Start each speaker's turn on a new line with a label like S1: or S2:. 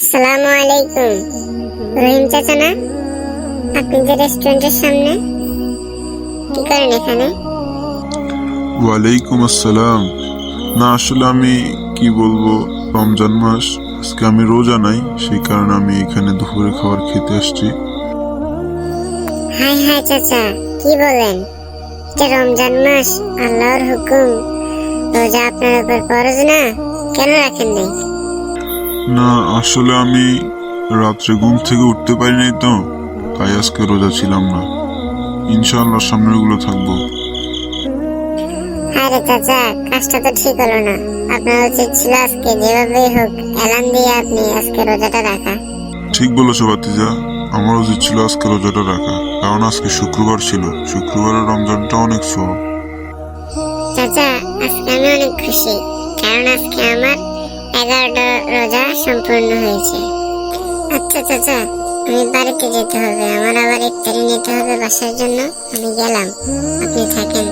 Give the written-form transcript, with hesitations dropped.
S1: আসসালামু আলাইকুম। রহিম চাচা না? আপনি যে রেস্টুরেন্টের সামনে কি করেন এখানে?
S2: ওয়ালাইকুম আসসালাম। না, আসলে আমি কি বলবো, রমজান মাস, আজকে আমি রোজা নাই, সেই কারণে আমি এখানে দুপুরে খাবার খেতে আসছি।
S1: হাই হাই চাচা, কি বলেন? এটা রমজান মাস, আল্লাহর হুকুম। রোজা আপনার উপর ফরজ না? কেন রাখেন নাই?
S2: না, আসলে আমি রাত্রে ঘুম থেকে উঠতে পারিনি তো, তাই আজকে রোজা ছিলাম না। ইনশাআল্লাহ সামনের গুলো থাকবো।
S1: আরে চাচা, কাজটা তো ঠিক হলো না। আপনার উচিত ছিল আজকে যেভাবেই হোক এলান দিয়ে আপনি আজকে রোজাটা রাখা।
S2: ঠিক বলেছো ভাতিজা, আমার উচিত ছিল আজকে রোজাটা রাখা, কারণ আজকে শুক্রবার ছিল। শুক্রবারের রমজানটা অনেক সওয়াব।
S1: চাচা, আজকে আমি অনেক খুশি, কারণ আজকে আমার 11টা রোজা সম্পূর্ণ হয়েছে। আচ্ছা চাচা, আমি বাড়িতে যেতে হবে, আমার আবার ইফতারি নিতে হবে বাসার জন্য। আমি গেলাম, আপনি থাকেন।